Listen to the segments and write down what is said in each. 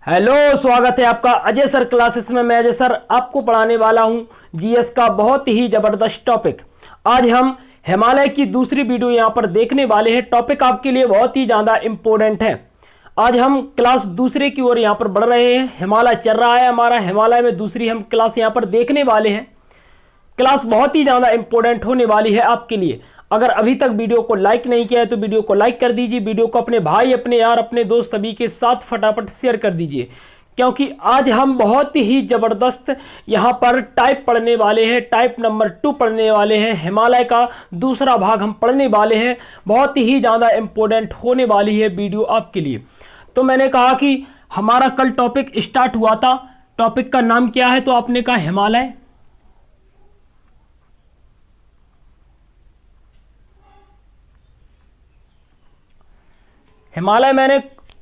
Hello, स्वागत है आपका अजय सर क्लासेस में। मैं अजय सर आपको पढ़ाने वाला हूं जीएस का बहुत ही जबरदस्त टॉपिक। आज हम हिमालय की दूसरी वीडियो यहां पर देखने वाले हैं। टॉपिक आपके लिए बहुत ही ज़्यादा इंपॉर्टेंट है। आज हम क्लास दूसरे की ओर यहां पर बढ़ रहे हैं। हिमालय चल रहा है हमारा, हिमालय में दूसरी हम क्लास यहां पर देखने वाले हैं। क्लास बहुत ही ज़्यादा इंपॉर्टेंट होने वाली है आपके लिए। अगर अभी तक वीडियो को लाइक नहीं किया है तो वीडियो को लाइक कर दीजिए। वीडियो को अपने भाई, अपने यार, अपने दोस्त सभी के साथ फटाफट शेयर कर दीजिए, क्योंकि आज हम बहुत ही ज़बरदस्त यहाँ पर टाइप पढ़ने वाले हैं। टाइप नंबर 2 पढ़ने वाले हैं। हिमालय का दूसरा भाग हम पढ़ने वाले हैं। बहुत ही ज़्यादा इम्पोर्टेंट होने वाली है वीडियो आपके लिए। तो मैंने कहा कि हमारा कल टॉपिक स्टार्ट हुआ था। टॉपिक का नाम क्या है? तो आपने कहा हिमालय। हिमालय मैंने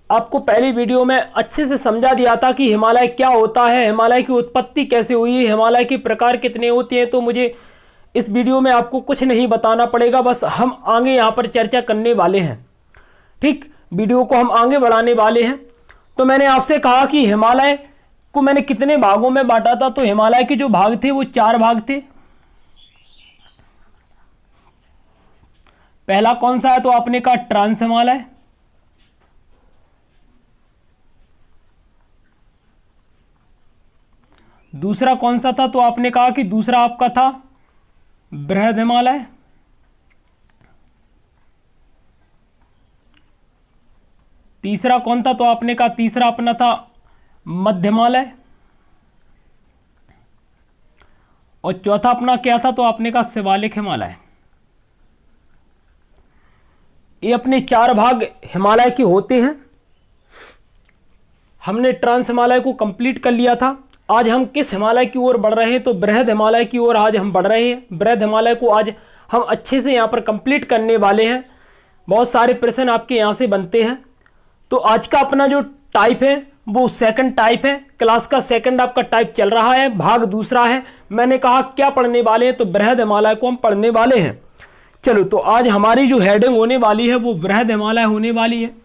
आपको पहली वीडियो में अच्छे से समझा दिया था कि हिमालय क्या होता है, हिमालय की उत्पत्ति कैसे हुई, हिमालय के प्रकार कितने होते हैं। तो मुझे इस वीडियो में आपको कुछ नहीं बताना पड़ेगा, बस हम आगे यहाँ पर चर्चा करने वाले हैं। ठीक, वीडियो को हम आगे बढ़ाने वाले हैं। तो मैंने आपसे कहा कि हिमालय को मैंने कितने भागों में बांटा था। तो हिमालय के जो भाग थे वो 4 भाग थे। पहला कौन सा है? तो आपने कहा ट्रांस हिमालय। दूसरा कौन सा था? तो आपने कहा कि दूसरा आपका था बृहद हिमालय। तीसरा कौन था? तो आपने कहा तीसरा अपना था मध्य हिमालय। और चौथा अपना क्या था? तो आपने कहा शिवालिक हिमालय। ये अपने 4 भाग हिमालय के होते हैं। हमने ट्रांस हिमालय को कंप्लीट कर लिया था। आज हम किस हिमालय की ओर बढ़ रहे हैं? तो बृहद हिमालय की ओर आज हम बढ़ रहे हैं। बृहद हिमालय को आज हम अच्छे से यहाँ पर कंप्लीट करने वाले हैं। बहुत सारे प्रश्न आपके यहाँ से बनते हैं। तो आज का अपना जो टाइप है वो सेकंड टाइप है। क्लास का सेकंड आपका टाइप चल रहा है, भाग दूसरा है। मैंने कहा क्या पढ़ने वाले हैं? तो बृहद हिमालय को हम पढ़ने वाले हैं। चलो, तो आज हमारी जो हेडिंग होने वाली है वो बृहद हिमालय होने वाली है।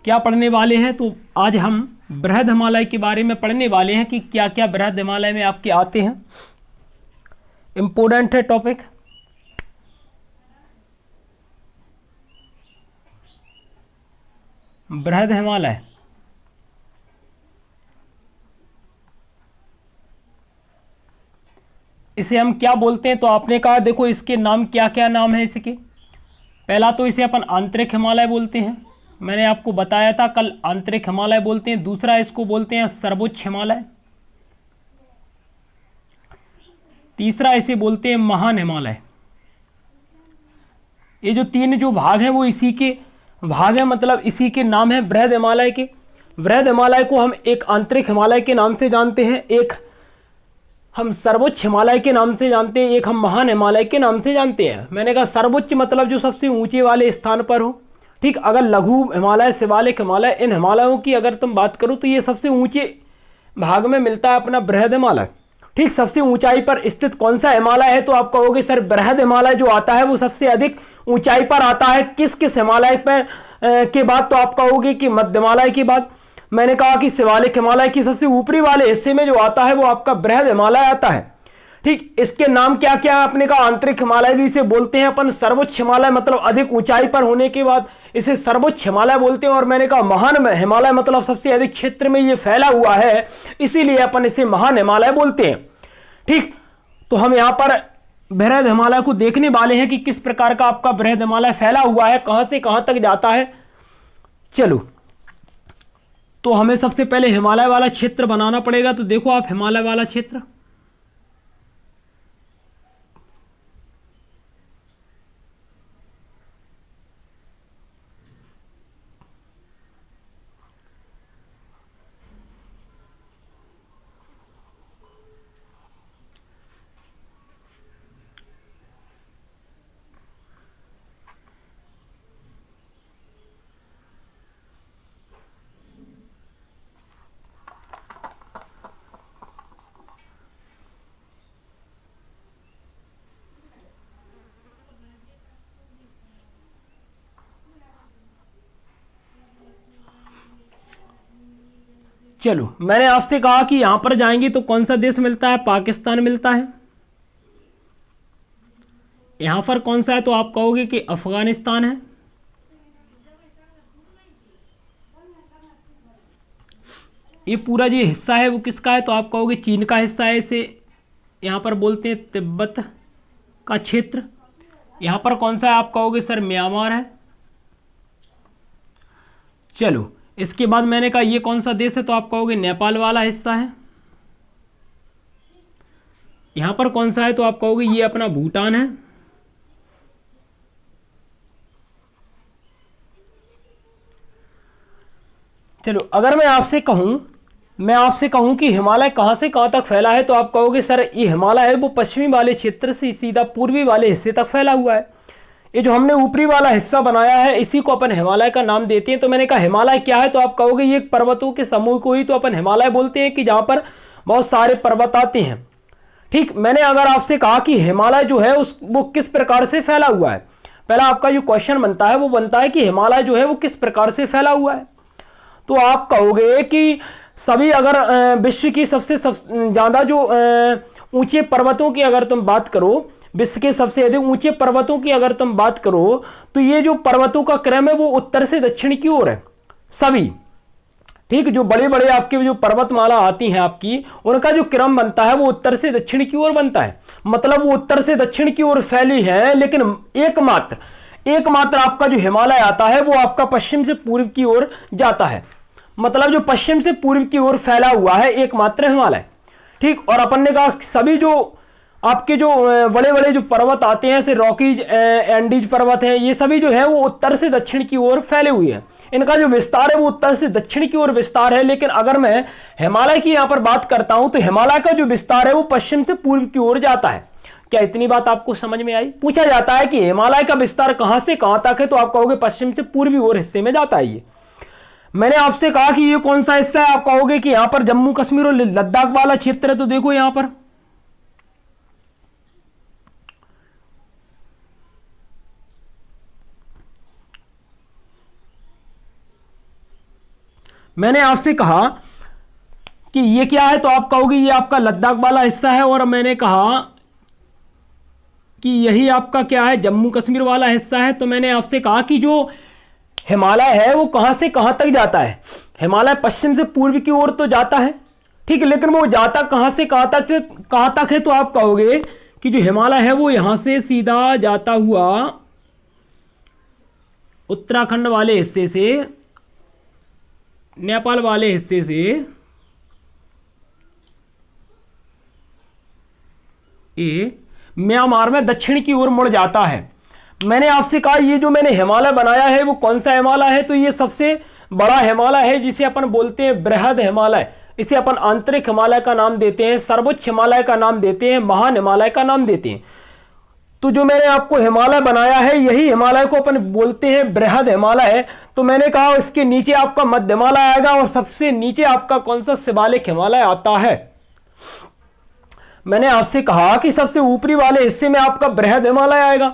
क्या पढ़ने वाले हैं? तो आज हम बृहद हिमालय के बारे में पढ़ने वाले हैं कि क्या क्या बृहद हिमालय में आपके आते हैं। इंपॉर्टेंट है टॉपिक। बृहद हिमालय इसे हम क्या बोलते हैं? तो आपने कहा देखो इसके नाम क्या क्या नाम है इसके। पहला तो इसे अपन आंतरिक हिमालय बोलते हैं। मैंने आपको बताया था कल, आंतरिक हिमालय बोलते हैं। दूसरा इसको बोलते हैं सर्वोच्च हिमालय। तीसरा इसे बोलते हैं महान हिमालय। ये जो 3 जो भाग हैं वो इसी के भाग हैं, मतलब इसी के नाम है बृहद हिमालय के। बृहद हिमालय को हम एक आंतरिक हिमालय के नाम से जानते हैं, एक हम सर्वोच्च हिमालय के नाम से जानते हैं, एक हम महान हिमालय के नाम से जानते हैं। मैंने कहा सर्वोच्च मतलब जो सबसे ऊंचे वाले स्थान पर हो। ठीक, अगर लघु हिमालय, शिवालिक हिमालय, इन हिमालयों की अगर तुम बात करो तो ये सबसे ऊंचे भाग में मिलता है अपना बृहद हिमालय। ठीक, सबसे ऊंचाई पर स्थित कौन सा हिमालय है? तो आप कहोगे सर बृहद हिमालय जो आता है वो सबसे अधिक ऊंचाई पर आता है। किस किस हिमालय पर के बाद? तो आप कहोगे कि मध्य हिमालय के बाद। मैंने कहा कि शिवालिक हिमालय की सबसे ऊपरी वाले हिस्से में जो आता है वो आपका बृहद हिमालय आता है। ठीक, इसके नाम क्या क्या है? आपने कहा आंतरिक हिमालय भी इसे बोलते हैं अपन। सर्वोच्च हिमालय मतलब अधिक ऊंचाई पर होने के बाद इसे सर्वोच्च हिमालय बोलते हैं। और मैंने कहा महान हिमालय मतलब सबसे अधिक क्षेत्र में ये फैला हुआ है, इसीलिए अपन इसे महान हिमालय बोलते हैं। ठीक, तो हम यहाँ पर बृहद हिमालय को देखने वाले हैं कि किस प्रकार का आपका बृहद हिमालय फैला हुआ है, कहां से कहां तक जाता है। चलो, तो हमें सबसे पहले हिमालय वाला क्षेत्र बनाना पड़ेगा। तो देखो आप हिमालय वाला क्षेत्र, चलो, मैंने आपसे कहा कि यहां पर जाएंगे तो कौन सा देश मिलता है? पाकिस्तान मिलता है। यहां पर कौन सा है? तो आप कहोगे कि अफगानिस्तान है। ये पूरा जो हिस्सा है वो किसका है? तो आप कहोगे चीन का हिस्सा है। इसे यहां पर बोलते हैं तिब्बत का क्षेत्र। यहां पर कौन सा है? आप कहोगे सर म्यांमार है। चलो, इसके बाद मैंने कहा ये कौन सा देश है? तो आप कहोगे नेपाल वाला हिस्सा है। यहां पर कौन सा है? तो आप कहोगे ये अपना भूटान है। चलो, अगर मैं आपसे कहूं कि हिमालय कहां से कहां तक फैला है, तो आप कहोगे सर ये हिमालय है वो पश्चिमी वाले क्षेत्र से सीधा पूर्वी वाले हिस्से तक फैला हुआ है। ये जो हमने ऊपरी वाला हिस्सा बनाया है इसी को अपन हिमालय का नाम देते हैं। तो मैंने कहा हिमालय क्या है? तो आप कहोगे ये पर्वतों के समूह को ही तो अपन हिमालय बोलते हैं, कि जहां पर बहुत सारे पर्वत आते हैं। ठीक, मैंने अगर आपसे कहा कि हिमालय जो है वो किस प्रकार से फैला हुआ है, पहला आपका जो क्वेश्चन बनता है वो बनता है कि हिमालय जो है वो किस प्रकार से फैला हुआ है। तो आप कहोगे कि सभी, अगर विश्व की सबसे ज़्यादा जो ऊंचे पर्वतों की अगर तुम बात करो, विश्व के सबसे अधिक ऊंचे पर्वतों की अगर तुम बात करो, तो ये जो पर्वतों का क्रम है वो उत्तर से दक्षिण की ओर है सभी। ठीक, जो बड़े बड़े आपके जो पर्वतमाला आती हैं आपकी, उनका जो क्रम बनता है वो उत्तर से दक्षिण की ओर बनता है। मतलब वो उत्तर से दक्षिण की ओर फैली है, लेकिन एकमात्र आपका जो हिमालय आता है वो आपका पश्चिम से पूर्व की ओर जाता है। मतलब जो पश्चिम से पूर्व की ओर फैला हुआ है एकमात्र हिमालय। ठीक, और अपन ने कहा सभी जो आपके जो बड़े बड़े जो पर्वत आते हैं, जैसे रॉकीज एंडीज पर्वत है, ये सभी जो है वो उत्तर से दक्षिण की ओर फैले हुए हैं। इनका जो विस्तार है वो उत्तर से दक्षिण की ओर विस्तार है। लेकिन अगर मैं हिमालय की यहाँ पर बात करता हूं तो हिमालय का जो विस्तार है वो पश्चिम से पूर्व की ओर जाता है। क्या इतनी बात आपको समझ में आई? पूछा जाता है कि हिमालय का विस्तार कहां से कहां तक है, तो आप कहोगे पश्चिम से पूर्वी ओर हिस्से में जाता है। ये मैंने आपसे कहा कि ये कौन सा हिस्सा है, आप कहोगे कि यहां पर जम्मू कश्मीर और लद्दाख वाला क्षेत्र है। तो देखो यहां पर मैंने आपसे कहा कि ये क्या है, तो आप कहोगे ये आपका लद्दाख वाला हिस्सा है। और मैंने कहा कि यही आपका क्या है, जम्मू कश्मीर वाला हिस्सा है। तो मैंने आपसे कहा कि जो हिमालय है वो कहां से कहां तक जाता है। हिमालय पश्चिम से पूर्व की ओर तो जाता है, ठीक है, लेकिन वो जाता कहां से कहां तक है। तो आप कहोगे कि जो हिमालय है वो यहां से सीधा जाता हुआ उत्तराखंड वाले हिस्से से, नेपाल वाले हिस्से से ये म्यांमार में दक्षिण की ओर मुड़ जाता है। मैंने आपसे कहा ये जो मैंने हिमालय बनाया है वो कौन सा हिमालय है, तो ये सबसे बड़ा हिमालय है, जिसे अपन बोलते हैं बृहद हिमालय। इसे अपन आंतरिक हिमालय का नाम देते हैं, सर्वोच्च हिमालय का नाम देते हैं, महान हिमालय का नाम देते हैं। तो जो मैंने आपको हिमालय बनाया है यही हिमालय को अपन बोलते हैं बृहद हिमालय। तो मैंने कहा इसके नीचे आपका मध्य हिमालय आएगा और सबसे नीचे आपका कौन सा शिवालिक हिमालय आता है। मैंने आपसे कहा कि सबसे ऊपरी वाले हिस्से में आपका बृहद हिमालय आएगा।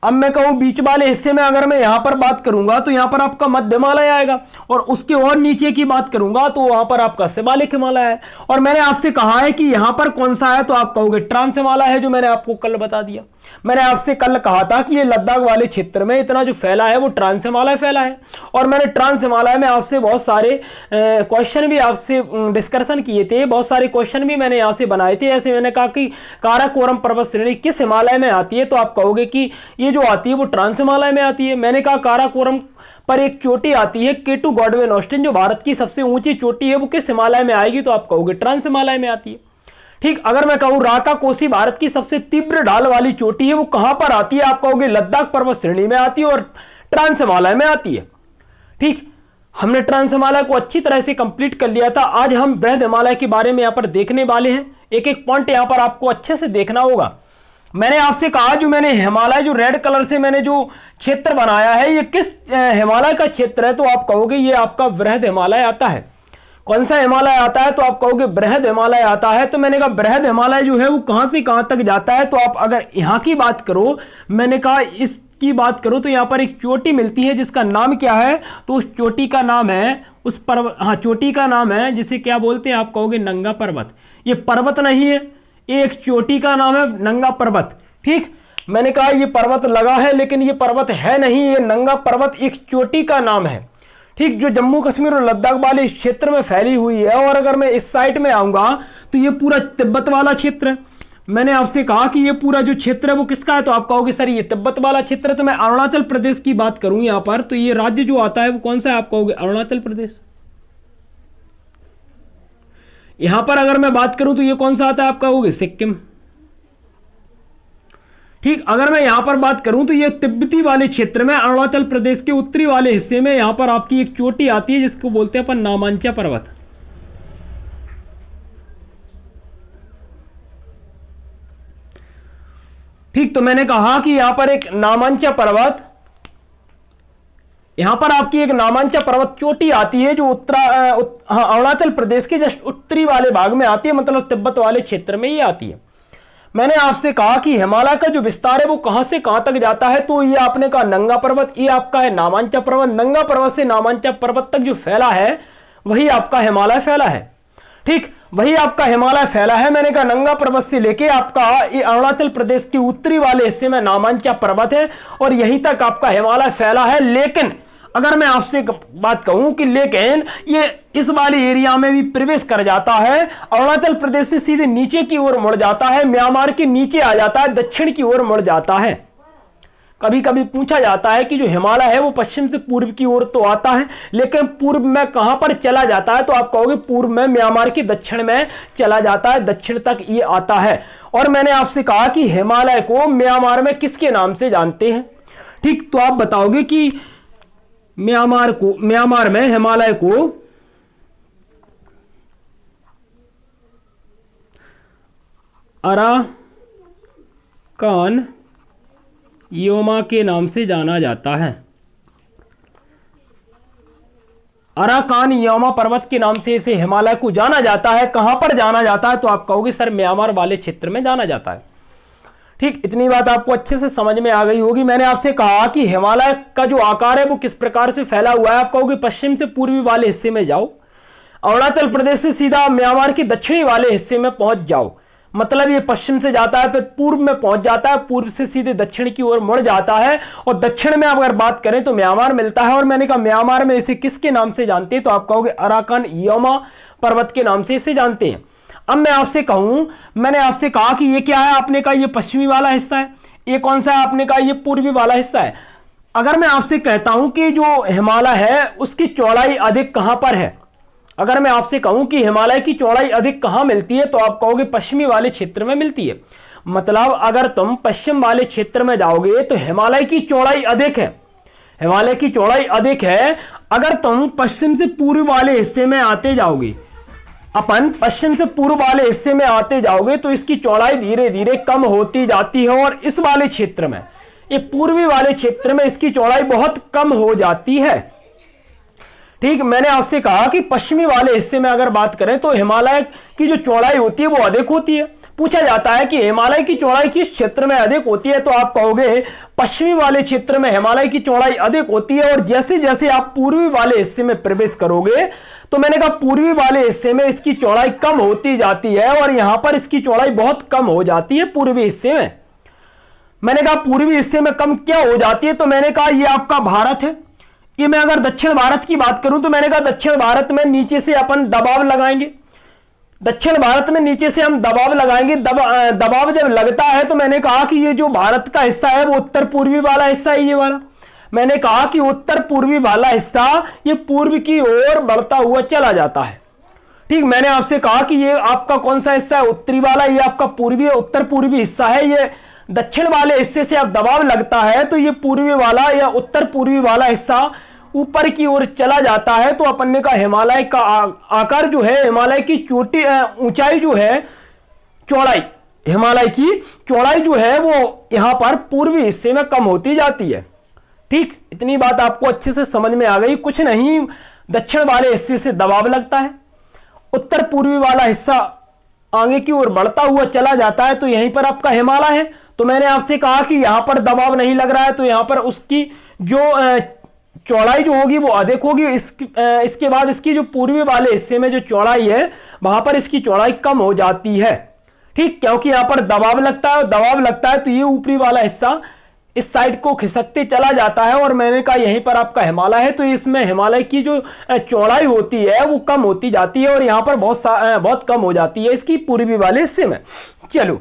अब मैं कहूं बीच वाले हिस्से में अगर मैं यहां पर बात करूंगा तो यहां पर आपका मध्य हिमालय आएगा, और उसके और नीचे की बात करूंगा तो वहां पर आपका शिवालिक हिमालय है। और मैंने आपसे कहा है कि यहां पर कौन सा है, तो आप कहोगे ट्रांस हिमालय है, जो मैंने आपको कल बता दिया। मैंने आपसे कल कहा था कि ये लद्दाख वाले क्षेत्र में इतना जो फैला है वो ट्रांस हिमालय फैला है। और मैंने ट्रांस हिमालय में आपसे बहुत सारे क्वेश्चन भी आपसे डिस्कशन किए थे, बहुत सारे क्वेश्चन भी मैंने यहाँ से बनाए थे। ऐसे मैंने कहा कि काराकोरम पर्वत श्रेणी किस हिमालय में आती है, तो आप कहोगे कि ये जो आती है वो ट्रांस हिमालय में आती है। मैंने कहा काराकोरम पर एक चोटी आती है केटू गॉडवे ऑस्टिन, जो भारत की सबसे ऊंची चोटी है, वो किस हिमालय में आएगी, तो आप कहोगे ट्रांस हिमालय में आती है। ठीक, अगर मैं कहूं राका कोसी भारत की सबसे तीव्र ढाल वाली चोटी है, वो कहां पर आती है, आप कहोगे लद्दाख पर्वत श्रेणी में आती है और ट्रांस हिमालय में आती है। ठीक, हमने ट्रांस हिमालय को अच्छी तरह से कंप्लीट कर लिया था। आज हम बृहद हिमालय के बारे में यहां पर देखने वाले हैं। एक एक पॉइंट यहां पर आपको अच्छे से देखना होगा। मैंने आपसे कहा जो मैंने हिमालय जो रेड कलर से मैंने जो क्षेत्र बनाया है ये किस हिमालय का क्षेत्र है, तो आप कहोगे ये आपका बृहद हिमालय आता है। कौन सा हिमालय आता है, तो आप कहोगे बृहद हिमालय आता है। तो मैंने कहा बृहद हिमालय जो है वो कहां से कहां तक जाता है, तो आप अगर यहां की बात करो, मैंने कहा इस की बात करूं तो यहाँ पर एक चोटी मिलती है जिसका नाम क्या है, तो उस चोटी का नाम है उस पर्वत, हाँ चोटी का नाम है जिसे क्या बोलते हैं, आप कहोगे नंगा पर्वत। ये पर्वत नहीं है, एक चोटी का नाम है नंगा पर्वत। ठीक, मैंने कहा ये पर्वत लगा है लेकिन ये पर्वत है नहीं, ये नंगा पर्वत एक चोटी का नाम है। ठीक, जो जम्मू कश्मीर और लद्दाख वाले इस क्षेत्र में फैली हुई है। और अगर मैं इस साइड में आऊंगा तो ये पूरा तिब्बत वाला क्षेत्र है। मैंने आपसे कहा कि ये पूरा जो क्षेत्र है वो किसका है, तो आप कहोगे सर ये तिब्बत वाला क्षेत्र है। तो मैं अरुणाचल प्रदेश की बात करूं यहां पर, तो ये राज्य जो आता है वो कौन सा है, आप कहोगे अरुणाचल प्रदेश। यहां पर अगर मैं बात करूं तो ये कौन सा आता है, आप कहोगे सिक्किम। ठीक, अगर मैं यहां पर बात करूं तो ये तिब्बती वाले क्षेत्र में अरुणाचल प्रदेश के उत्तरी वाले हिस्से में यहां पर आपकी एक चोटी आती है जिसको बोलते हैं अपन नामांचा पर्वत। ठीक, तो मैंने कहा कि यहां पर एक नामांचा पर्वत, यहां पर आपकी एक नामांचा पर्वत चोटी आती है जो अरुणाचल प्रदेश के जस्ट उत्तरी वाले भाग में आती है, मतलब तिब्बत वाले क्षेत्र में ये आती है। मैंने आपसे कहा कि हिमालय का जो विस्तार है वो कहां से कहां तक जाता है, तो ये आपने कहा नंगा पर्वत, ये आपका है नामांचा पर्वत। नंगा पर्वत से नामांचा पर्वत तक जो फैला है वही आपका हिमालय फैला है। ठीक, वही आपका हिमालय फैला है। मैंने कहा नंगा पर्वत से लेके आपका ये अरुणाचल प्रदेश के उत्तरी वाले हिस्से में नामांचा पर्वत है और यहीं तक आपका हिमालय फैला है। लेकिन अगर मैं आपसे बात कहूं कि लेकिन ये इस वाले एरिया में भी प्रवेश कर जाता है, अरुणाचल प्रदेश से सीधे नीचे की ओर मुड़ जाता है, म्यांमार के नीचे आ जाता है, दक्षिण की ओर मुड़ जाता है। कभी कभी पूछा जाता है कि जो हिमालय है वो पश्चिम से पूर्व की ओर तो आता है लेकिन पूर्व में कहां पर चला जाता है, तो आप कहोगे पूर्व में म्यांमार के दक्षिण में चला जाता है, दक्षिण तक ये आता है। और मैंने आपसे कहा कि हिमालय को म्यांमार में किसके नाम से जानते हैं। ठीक, तो आप बताओगे कि म्यांमार में हिमालय को अराकान योमा के नाम से जाना जाता है। अराकान योमा पर्वत के नाम से इसे हिमालय को जाना जाता है। कहां पर जाना जाता है, तो आप कहोगे सर म्यांमार वाले क्षेत्र में जाना जाता है। ठीक, इतनी बात आपको अच्छे से समझ में आ गई होगी। मैंने आपसे कहा कि हिमालय का जो आकार है वो किस प्रकार से फैला हुआ है, आप कहोगे पश्चिम से पूर्वी वाले हिस्से में जाओ, अरुणाचल प्रदेश से सीधा म्यांमार के दक्षिणी वाले हिस्से में पहुंच जाओ। मतलब ये पश्चिम से जाता है फिर पूर्व में पहुंच जाता है, पूर्व से सीधे दक्षिण की ओर मुड़ जाता है और दक्षिण में अगर बात करें तो म्यांमार मिलता है। और मैंने कहा म्यांमार में इसे किसके नाम से जानते हैं, तो आप कहोगे अराकान योमा पर्वत के नाम से इसे जानते हैं। अब मैं आपसे कहूं, मैंने आपसे कहा कि ये क्या है, आपने कहा ये पश्चिमी वाला हिस्सा है, ये कौन सा है, आपने कहा ये पूर्वी वाला हिस्सा है। अगर मैं आपसे कहता हूं कि जो हिमालय है उसकी चौड़ाई अधिक कहां पर है, अगर मैं आपसे कहूं कि हिमालय की चौड़ाई अधिक कहां मिलती है, तो आप कहोगे पश्चिमी वाले क्षेत्र में मिलती है। मतलब अगर तुम पश्चिम वाले क्षेत्र में जाओगे तो हिमालय की चौड़ाई अधिक है, हिमालय की चौड़ाई अधिक है। अगर तुम पश्चिम से पूर्व वाले हिस्से में आते जाओगे, अपन पश्चिम से पूर्व वाले हिस्से में आते जाओगे तो इसकी चौड़ाई धीरे धीरे कम होती जाती है और इस वाले क्षेत्र में, ये पूर्वी वाले क्षेत्र में इसकी चौड़ाई बहुत कम हो जाती है। ठीक, मैंने आपसे कहा कि पश्चिमी वाले हिस्से में अगर बात करें तो हिमालय की जो चौड़ाई होती है वो अधिक होती है। पूछा जाता है कि हिमालय की चौड़ाई किस क्षेत्र में अधिक होती है, तो आप कहोगे पश्चिमी वाले क्षेत्र में हिमालय की चौड़ाई अधिक होती है। और जैसे जैसे आप पूर्वी वाले हिस्से में प्रवेश करोगे तो मैंने कहा पूर्वी वाले हिस्से में इसकी चौड़ाई कम होती जाती है और यहां पर इसकी चौड़ाई बहुत कम हो जाती है पूर्वी हिस्से में। मैंने कहा पूर्वी हिस्से में कम क्या हो जाती है, तो मैंने कहा ये आपका भारत है। ये मैं अगर दक्षिण भारत की बात करूं तो मैंने कहा दक्षिण भारत में नीचे से अपन दबाव लगाएंगे, दक्षिण भारत में नीचे से हम दबाव लगाएंगे। दबाव जब लगता है तो मैंने कहा कि ये जो भारत का हिस्सा है वो उत्तर पूर्वी वाला हिस्सा है, ये वाला। मैंने कहा कि उत्तर पूर्वी वाला हिस्सा ये पूर्व की ओर बढ़ता हुआ चला जाता है। ठीक, मैंने आपसे कहा कि ये आपका कौन सा हिस्सा है, उत्तरी वाला, ये आपका पूर्वी उत्तर पूर्वी हिस्सा है। ये दक्षिण वाले हिस्से से अब दबाव लगता है तो ये पूर्वी वाला या उत्तर पूर्वी वाला हिस्सा ऊपर की ओर चला जाता है। तो अपन ने कहा हिमालय का आकार जो है, हिमालय की चोटी ऊंचाई जो है, चौड़ाई, हिमालय की चौड़ाई जो है वो यहां पर पूर्वी हिस्से में कम होती जाती है। ठीक, इतनी बात आपको अच्छे से समझ में आ गई। कुछ नहीं, दक्षिण वाले हिस्से से दबाव लगता है, उत्तर पूर्वी वाला हिस्सा आगे की ओर बढ़ता हुआ चला जाता है, तो यहीं पर आपका हिमालय है। तो मैंने आपसे कहा कि यहां पर दबाव नहीं लग रहा है, तो यहां पर उसकी जो चौड़ाई जो होगी वो अधिक होगी। इसके बाद इसकी जो पूर्वी वाले हिस्से में जो चौड़ाई है वहां पर इसकी चौड़ाई कम हो जाती है, ठीक, क्योंकि यहां पर दबाव लगता है, दबाव लगता है तो ये ऊपरी वाला हिस्सा इस साइड को खिसकते चला जाता है। और मैंने कहा यहीं पर आपका हिमालय है, तो इसमें हिमालय की जो चौड़ाई होती है वो कम होती जाती है और यहां पर बहुत कम हो जाती है इसकी पूर्वी वाले हिस्से में। चलो,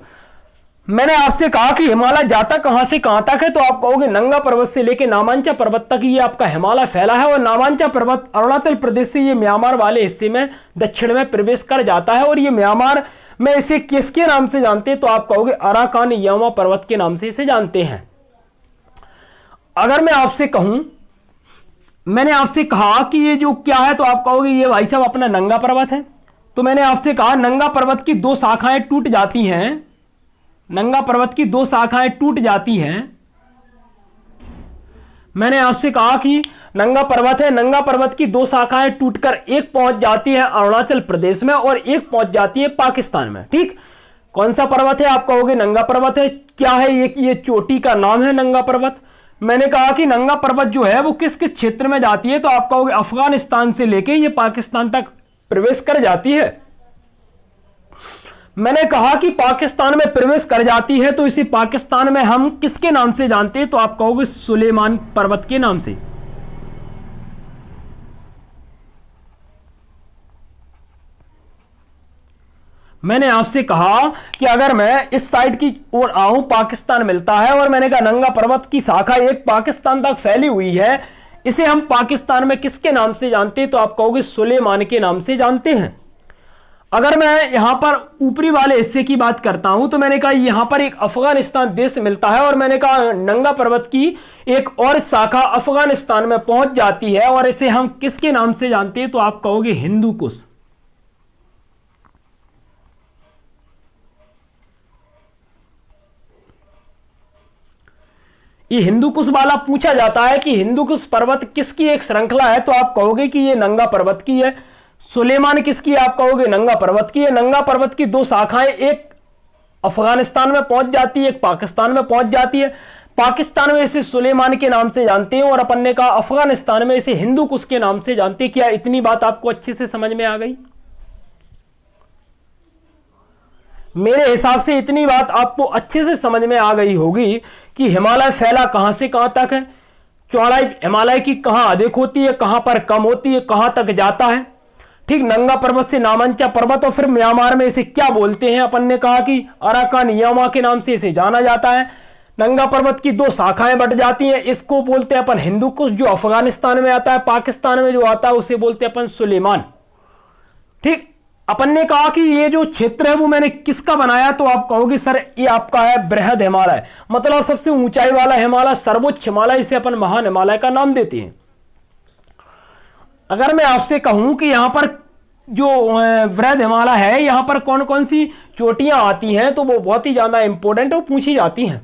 मैंने आपसे कहा कि हिमालय जाता कहां से कहां तक है, तो आप कहोगे नंगा पर्वत से लेकर नामांचा पर्वत तक ये आपका हिमालय फैला है। और नामांचा पर्वत अरुणाचल प्रदेश से ये म्यांमार वाले हिस्से में दक्षिण में प्रवेश कर जाता है। और ये म्यांमार में इसे किसके नाम से जानते हैं, तो आप कहोगे अराकान यामा पर्वत के नाम से इसे जानते हैं। अगर मैं आपसे कहूं, मैंने आपसे कहा कि ये जो क्या है, तो आप कहोगे ये भाई साहब अपना नंगा पर्वत है। तो मैंने आपसे कहा नंगा पर्वत की दो शाखाएं टूट जाती हैं, नंगा पर्वत की दो शाखाएं टूट जाती हैं। मैंने आपसे कहा कि नंगा पर्वत है, नंगा पर्वत की दो शाखाएं टूटकर एक पहुंच जाती है अरुणाचल प्रदेश में और एक पहुंच जाती है पाकिस्तान में, ठीक। कौन सा पर्वत है, आप कहोगे नंगा पर्वत है। क्या है ये चोटी का नाम है नंगा पर्वत। मैंने कहा कि नंगा पर्वत जो है वो किस किस क्षेत्र में जाती है, तो आप कहोगे अफगानिस्तान से लेके ये पाकिस्तान तक प्रवेश कर जाती है। मैंने कहा कि पाकिस्तान में प्रवेश कर जाती है, तो इसे पाकिस्तान में हम किसके नाम से जानते हैं, तो आप कहोगे सुलेमान पर्वत के नाम से। मैंने आपसे कहा कि अगर मैं इस साइड की ओर आऊं पाकिस्तान मिलता है, और मैंने कहा नंगा पर्वत की शाखा एक पाकिस्तान तक फैली हुई है, इसे हम पाकिस्तान में किसके नाम से जानते हैं, तो आप कहोगे सुलेमान के नाम से जानते हैं। अगर मैं यहां पर ऊपरी वाले हिस्से की बात करता हूं, तो मैंने कहा यहां पर एक अफगानिस्तान देश मिलता है, और मैंने कहा नंगा पर्वत की एक और शाखा अफगानिस्तान में पहुंच जाती है, और इसे हम किसके नाम से जानते हैं, तो आप कहोगे हिंदू कुश। ये हिंदू कुश वाला पूछा जाता है कि हिंदू कुश पर्वत किसकी एक श्रृंखला है, तो आप कहोगे कि ये नंगा पर्वत की है। सुलेमान किसकी, आप कहोगे नंगा पर्वत की है। नंगा पर्वत की दो शाखाएं, एक अफगानिस्तान में पहुंच जाती है, एक पाकिस्तान में पहुंच जाती है। पाकिस्तान में इसे सुलेमान के नाम से जानते हैं, और अपन ने कहा अफगानिस्तान में इसे हिंदू कुश के नाम से जानते हैं। क्या इतनी बात आपको अच्छे से समझ में आ गई? मेरे हिसाब से इतनी बात आपको अच्छे से समझ में आ गई होगी कि हिमालय फैला कहां से कहां तक है, चौड़ाई हिमालय की कहां अधिक होती है, कहां पर कम होती है, कहां तक जाता है, ठीक। नंगा पर्वत से नामांचा पर्वत, और फिर म्यांमार में इसे क्या बोलते हैं, अपन ने कहा कि अराकान यामा के नाम से इसे जाना जाता है। नंगा पर्वत की दो शाखाएं बट जाती हैं, इसको बोलते हैं अपन हिंदू कुश, जो अफगानिस्तान में आता है। पाकिस्तान में जो आता है उसे बोलते हैं अपन सुलेमान, ठीक। अपन ने कहा कि ये जो क्षेत्र है वो मैंने किसका बनाया, तो आप कहोगे सर ये आपका है बृहद हिमालय, मतलब सबसे ऊंचाई वाला हिमालय, सर्वोच्च हिमालय, इसे अपन महान हिमालय का नाम देते हैं। अगर मैं आपसे कहूं कि यहां पर जो बृहद हिमालय है, यहां पर कौन कौन सी चोटियां आती हैं, तो वो बहुत ही ज्यादा इंपॉर्टेंट और पूछी जाती हैं।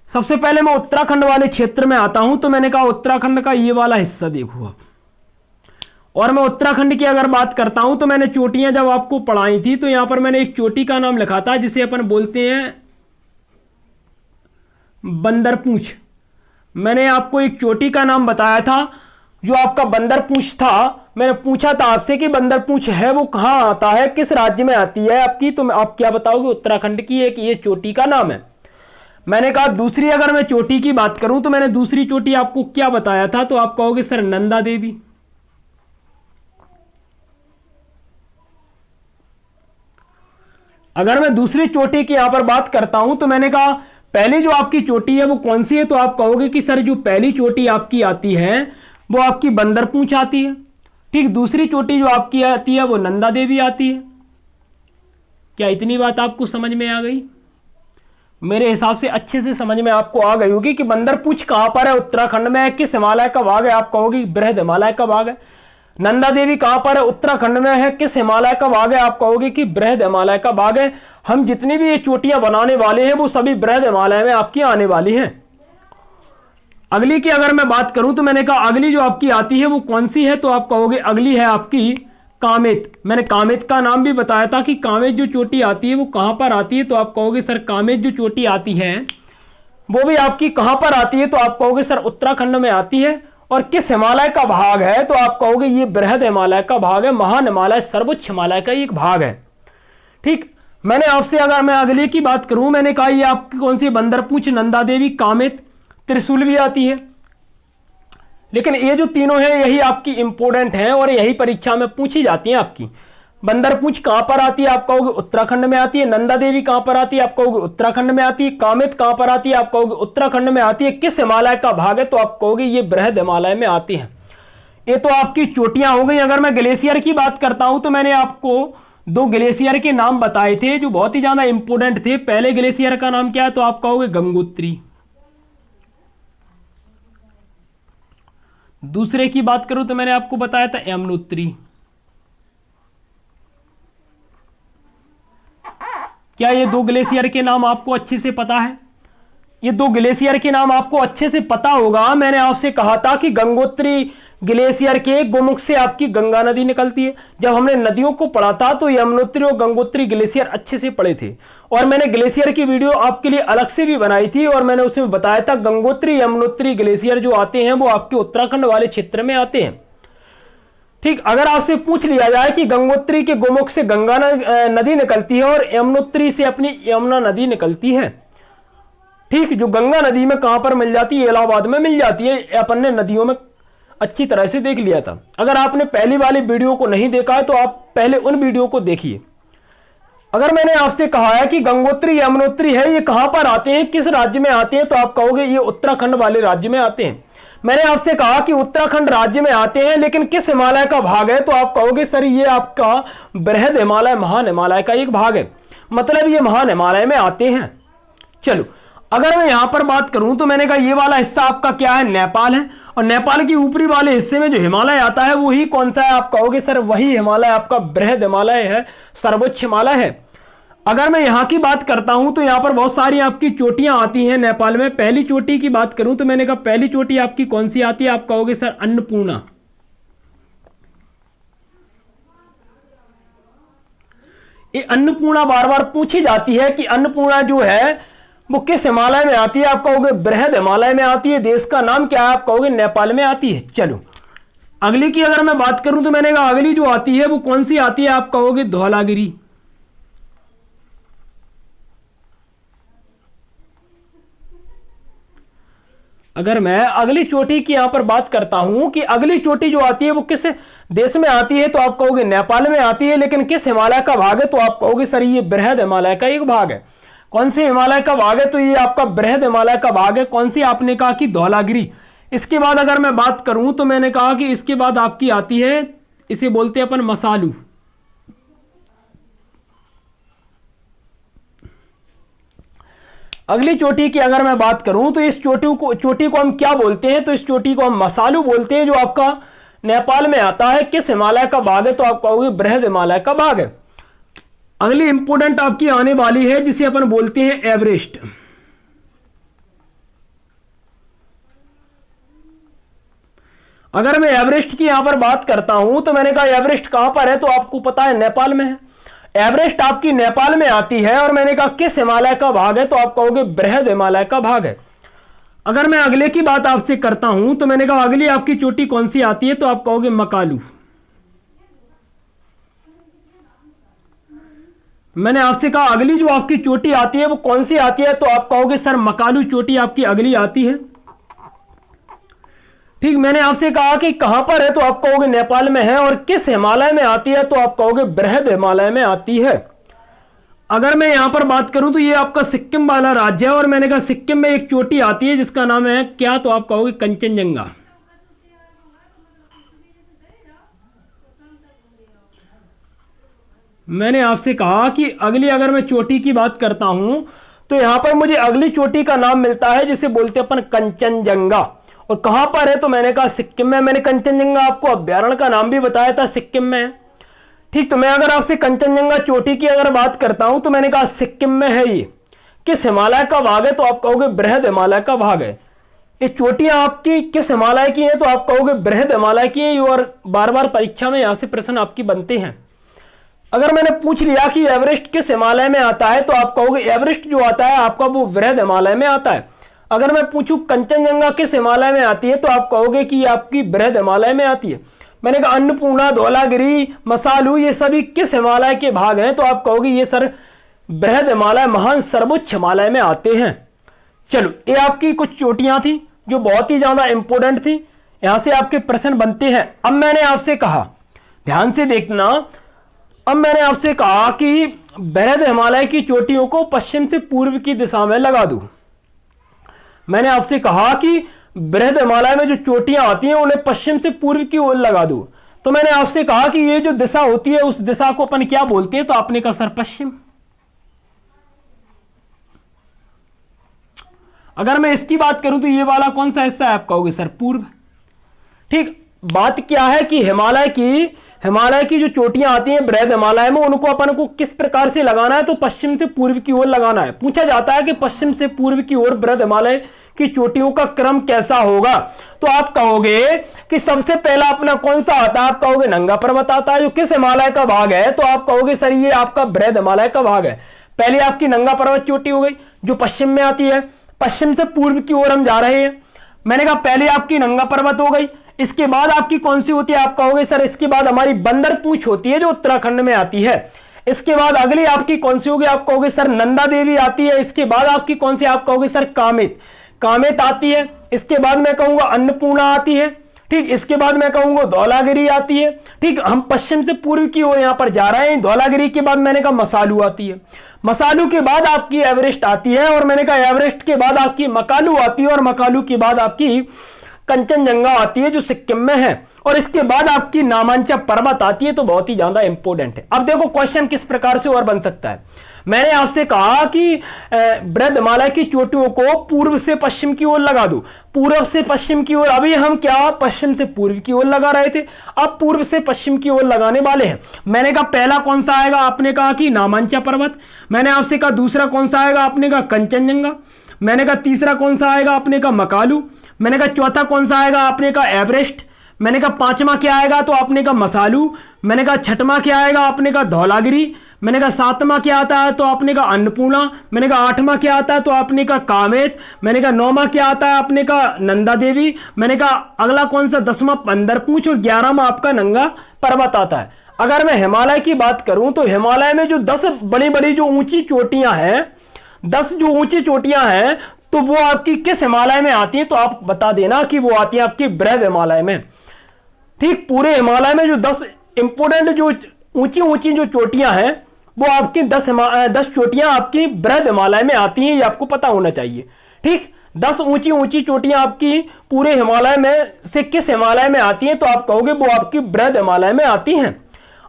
सबसे पहले मैं उत्तराखंड वाले क्षेत्र में आता हूं, तो मैंने कहा उत्तराखंड का ये वाला हिस्सा देखो आप। और मैं उत्तराखंड की अगर बात करता हूं, तो मैंने चोटियां जब आपको पढ़ाई थी, तो यहां पर मैंने एक चोटी का नाम लिखा था जिसे अपन बोलते हैं बंदरपूंछ। मैंने आपको एक चोटी का नाम बताया था जो आपका बंदरपूंछ था। मैंने पूछा था आपसे कि बंदरपूंछ है वो कहां आता है, किस राज्य में आती है आपकी, तो आप क्या बताओगे, उत्तराखंड की एक ये चोटी का नाम है। मैंने कहा दूसरी अगर मैं चोटी की बात करूं, तो मैंने दूसरी चोटी आपको क्या बताया था, तो आप कहोगे सर नंदा देवी। अगर मैं दूसरी चोटी की यहां पर बात करता हूं, तो मैंने कहा पहली जो आपकी चोटी है वो कौन सी है, तो आप कहोगे कि सर जो पहली चोटी आपकी आती है वो आपकी बंदरपूंछ आती है, ठीक। दूसरी चोटी जो आपकी आती है वो नंदा देवी आती है। क्या इतनी बात आपको समझ में आ गई? मेरे हिसाब से अच्छे से समझ में आपको आ गई होगी कि बंदरपूंछ कहां पर है, उत्तराखंड में है, किस हिमालय का भाग है, आप कहोगे बृहद हिमालय का भाग है। नंदा देवी कहां पर है, उत्तराखंड में है, किस हिमालय का भाग है, आप कहोगे कि बृहद हिमालय का भाग है। हम जितनी भी ये चोटियां बनाने वाले हैं वो सभी बृहद हिमालय में आपकी आने वाली हैं। अगली की अगर मैं बात करूं, तो मैंने कहा अगली जो आपकी आती है वो कौन सी है, तो आप कहोगे अगली है आपकी कामेत। मैंने कामेत का नाम भी बताया था कि कामेत जो चोटी आती है वो कहाँ पर आती है, तो आप कहोगे सर कामेत जो चोटी आती है वो भी आपकी कहाँ पर आती है, तो आप कहोगे सर उत्तराखंड में आती है। और किस हिमालय का भाग है, तो आप कहोगे ये बृहद हिमालय का भाग है, महान हिमालय सर्वोच्च हिमालय का एक भाग है। ठीक, मैंने आपसे अगर मैं अगले की बात करूं, मैंने कहा ये आपकी कौन सी बंदरपूछ, नंदा देवी, कामेत, त्रिशूल भी आती है। लेकिन ये जो तीनों हैं यही आपकी इंपॉर्टेंट हैं और यही परीक्षा में पूछी जाती हैं आपकी। बंदरपूछ कहां पर आती है, आप कहोगे उत्तराखंड में आती है। नंदा देवी कहां पर आती है, आप कहोगे उत्तराखंड में आती है। कामेत कहां पर आती है, आप कहोगे उत्तराखंड में आती है। किस हिमालय का भाग है, तो आप कहोगे ये बृहद हिमालय में आती है। ये तो आपकी चोटियां हो गई। अगर मैं ग्लेशियर की बात करता हूं तो मैंने आपको 2 ग्लेशियर के नाम बताए थे जो बहुत ही ज्यादा इंपॉर्टेंट थे। पहले ग्लेशियर का नाम क्या है, तो आप कहोगे गंगोत्री। दूसरे की बात करूं तो मैंने आपको बताया था यमुनोत्री। क्या ये 2 ग्लेशियर के नाम आपको अच्छे से पता है? ये 2 ग्लेशियर के नाम आपको अच्छे से पता होगा। मैंने आपसे कहा था कि गंगोत्री ग्लेशियर के गोमुख से आपकी गंगा नदी निकलती है। जब हमने नदियों को पढ़ा था तो यमुनोत्री और गंगोत्री ग्लेशियर अच्छे से पढ़े थे और मैंने ग्लेशियर की वीडियो आपके लिए अलग से भी बनाई थी और मैंने उसमें बताया था गंगोत्री यमुनोत्री ग्लेशियर जो आते हैं वो आपके उत्तराखंड वाले क्षेत्र में आते हैं। ठीक, अगर आपसे पूछ लिया जाए कि गंगोत्री के गोमुख से गंगा नदी निकलती है और यमुनोत्री से अपनी यमुना नदी निकलती है। ठीक, जो गंगा नदी में कहां पर मिल जाती है, इलाहाबाद में मिल जाती है। अपन ने नदियों में अच्छी तरह से देख लिया था। अगर आपने पहली वाली वीडियो को नहीं देखा है तो आप पहले उन वीडियो को देखिए। अगर मैंने आपसे कहा है कि गंगोत्री यमुनोत्री है ये कहां पर आते हैं, किस राज्य में आते हैं, तो आप कहोगे ये उत्तराखंड वाले राज्य में आते हैं। मैंने आपसे कहा कि उत्तराखंड राज्य में आते हैं लेकिन किस हिमालय का भाग है, तो आप कहोगे सर ये आपका बृहद हिमालय महान हिमालय का एक भाग है, मतलब ये महान हिमालय में आते हैं। चलो, अगर मैं यहां पर बात करूं तो मैंने कहा ये वाला हिस्सा आपका क्या है, नेपाल है। और नेपाल के ऊपरी वाले हिस्से में जो हिमालय आता है वही कौन सा है, आप कहोगे सर वही हिमालय आपका बृहद हिमालय है, सर्वोच्च हिमालय है। अगर मैं यहां की बात करता हूं तो यहां पर बहुत सारी आपकी चोटियां आती हैं नेपाल में। पहली चोटी की बात करूं तो मैंने कहा पहली चोटी आपकी कौन सी आती है, आप कहोगे सर अन्नपूर्णा। ये अन्नपूर्णा बार बार पूछी जाती है कि अन्नपूर्णा जो है वो किस हिमालय में आती है, आप कहोगे बृहद हिमालय में आती है। देश का नाम क्या है, आप कहोगे नेपाल में आती है। चलो, अगली की अगर मैं बात करूं तो मैंने कहा अगली जो आती है वो कौन सी आती है, आप कहोगे धौलागिरी। अगर मैं अगली चोटी की यहां पर बात करता हूं कि अगली चोटी जो आती है वो किस देश में आती है, तो आप कहोगे नेपाल में आती है। लेकिन किस हिमालय का भाग है, तो आप कहोगे सर ये बृहद हिमालय का एक भाग है। कौन से हिमालय का भाग है, तो ये आपका बृहद हिमालय का भाग है। कौन सी, आपने कहा कि धौलागिरी। इसके बाद अगर मैं बात करूं तो मैंने कहा कि इसके बाद आपकी आती है, इसे बोलते हैं अपन मसालू। अगली चोटी की अगर मैं बात करूं तो इस चोटी को हम क्या बोलते हैं, तो इस चोटी को हम मसालू बोलते हैं, जो आपका नेपाल में आता है। किस हिमालय का भाग है, तो आप कहोगे बृहद हिमालय का भाग है। अगली इंपोर्टेंट आपकी आने वाली है जिसे अपन बोलते हैं एवरेस्ट। अगर मैं एवरेस्ट की यहां पर बात करता हूं तो मैंने कहा एवरेस्ट कहां पर है, तो आपको पता है नेपाल में है। एवरेस्ट आपकी नेपाल में आती है और मैंने कहा किस हिमालय का भाग है, तो आप कहोगे बृहद हिमालय का भाग है। अगर मैं अगले की बात आपसे करता हूं तो मैंने कहा अगली आपकी चोटी कौन सी आती है, तो आप कहोगे मकालू। मैंने आपसे कहा अगली जो आपकी चोटी आती है वो कौन सी आती है, तो आप कहोगे सर मकालू चोटी आपकी अगली आती है। ठीक, मैंने आपसे कहा कि कहां पर है, तो आप कहोगे नेपाल में है। और किस हिमालय में आती है, तो आप कहोगे बृहद हिमालय में आती है। अगर मैं यहां पर बात करूं तो ये आपका सिक्किम वाला राज्य है और मैंने कहा सिक्किम में एक चोटी आती है जिसका नाम है क्या, तो आप कहोगे कंचनजंगा। मैंने आपसे कहा कि अगली अगर मैं चोटी की बात करता हूं तो यहां पर मुझे अगली चोटी का नाम मिलता है जिसे बोलते हैं अपन कंचनजंगा। और कहां पर है, तो मैंने कहा सिक्किम में। मैंने कंचनजंगा आपको अभ्यारण्य का नाम भी बताया था, सिक्किम में। ठीक, तो मैं अगर आपसे कंचनजंगा चोटी की अगर बात करता हूं तो मैंने कहा सिक्किम में है। ये किस हिमालय का भाग है, तो आप कहोगे बृहद हिमालय का भाग है। ये चोटियां आपकी किस हिमालय की हैं? तो आप कहोगे बृहद हिमालय की है, और बार बार परीक्षा में यहां से प्रश्न आपकी बनते हैं। अगर मैंने पूछ लिया कि एवरेस्ट किस हिमालय में आता है, तो आप कहोगे एवरेस्ट जो आता है आपका वो बृहद हिमालय में आता है। अगर मैं पूछूं कंचनजंगा किस हिमालय में आती है, तो आप कहोगे कि आपकी बृहद हिमालय में आती है। मैंने कहा अन्नपूर्णा, धौलागिरी, मसालू ये सभी किस हिमालय के भाग हैं, तो आप कहोगे ये सर बृहद हिमालय, महान सर्वोच्च हिमालय में आते हैं। चलो, ये आपकी कुछ चोटियां थी जो बहुत ही ज्यादा इंपॉर्टेंट थी, यहां से आपके प्रश्न बनते हैं। अब मैंने आपसे कहा, ध्यान से देखना, अब मैंने आपसे कहा कि बृहद हिमालय की चोटियों को पश्चिम से पूर्व की दिशा में लगा दूं। मैंने आपसे कहा कि बृहद हिमालय में जो चोटियां आती हैं उन्हें पश्चिम से पूर्व की ओर लगा दूं। तो मैंने आपसे कहा कि ये जो दिशा होती है उस दिशा को अपन क्या बोलते हैं, तो आपने कहा सर पश्चिम। अगर मैं इसकी बात करूं तो ये वाला कौन सा हिस्सा है, आप कहोगे सर पूर्व। ठीक, बात क्या है कि हिमालय की जो चोटियां आती हैं बृहद हिमालय में, उनको अपन को किस प्रकार से लगाना है, तो पश्चिम से पूर्व की ओर लगाना है। पूछा जाता है कि पश्चिम से पूर्व की ओर बृहद हिमालय की चोटियों का क्रम कैसा होगा, तो आप कहोगे कि सबसे पहला अपना कौन सा आता है, आप कहोगे नंगा पर्वत आता है, जो किस हिमालय का भाग है, तो आप कहोगे सर ये आपका बृहद हिमालय का भाग है। पहले आपकी नंगा पर्वत चोटी हो गई जो पश्चिम में आती है, पश्चिम से पूर्व की ओर हम जा रहे हैं। मैंने कहा पहले आपकी नंगा पर्वत हो गई, इसके बाद आपकी कौन सी होती है, आप कहोगे सर इसके बाद हमारी बंदर पूंछ होती है जो उत्तराखंड में आती है। इसके बाद अगली आपकी कौन सी होगी, आप कहोगे सर नंदा देवी आती है। इसके बाद आपकी कौन सी, आप कहोगे सर कामेत आती है। इसके बाद मैं कहूंगा अन्नपूर्णा आती है। ठीक, इसके बाद मैं कहूंगा धौलागिरी आती है। ठीक, हम पश्चिम से पूर्व की ओर यहां पर जा रहे हैं। धौलागिरी के बाद मैंने कहा मसालू आती है। मसालू के बाद आपकी एवरेस्ट आती है, और मैंने कहा एवरेस्ट के बाद आपकी मकालू आती है, और मकालू के बाद आपकी कंचनजंगा आती है जो सिक्किम में है, और इसके बाद आपकी नामांचा पर्वत आती है। तो बहुत ही ज्यादा इंपॉर्टेंट है। अब देखो क्वेश्चन किस प्रकार से और बन सकता है। मैंने आपसे कहा कि बृहद हिमालय की चोटियों को पूर्व से पश्चिम की ओर लगा दो, पूर्व से पश्चिम की ओर। अभी हम क्या पश्चिम से पूर्व की ओर लगा रहे थे, अब पूर्व से पश्चिम की ओर लगाने वाले हैं। मैंने कहा पहला कौन सा आएगा, आपने कहा कि नामांचा पर्वत। मैंने आपसे कहा दूसरा कौन सा आएगा, आपने कहा कंचनजंगा। मैंने कहा तीसरा कौन सा आएगा, आपने कहा मकालू। मैंने कहा चौथा कौन सा आएगा, आपने कहा एवरेस्ट। मैंने कहा पांचवा क्या आएगा, तो आपने कहा मसालू। मैंने कहा छठवां क्या आएगा, आपने कहा धौलागिरी। मैंने कहा सातवां क्या आता है, तो आपने कहा अन्नपूर्णा। मैंने कहा आठवां क्या आता है, तो आपने कहा कामेत। मैंने कहा नौवां क्या आता है, आपने कहा नंदा देवी। मैंने कहा अगला कौन सा, 10वां बंदरपूंछ, और 11वां आपका नंगा पर्वत आता है। अगर मैं हिमालय की बात करूं तो हिमालय में जो 10 बड़ी बड़ी जो ऊंची चोटियां हैं, 10 जो ऊंची चोटियां हैं, तो वो आपकी किस हिमालय में आती है, तो आप बता देना कि वो आती है आपकी बृहद हिमालय में। ठीक, पूरे हिमालय में जो 10 इंपोर्टेंट जो ऊंची ऊंची जो चोटियां हैं, वो आपकी 10 चोटियां आपकी बृहद हिमालय में आती हैं, ये आपको पता होना चाहिए। ठीक, 10 ऊंची ऊंची चोटियां आपकी पूरे हिमालय में से किस हिमालय में आती हैं, तो आप कहोगे वो आपकी बृहद हिमालय में आती हैं।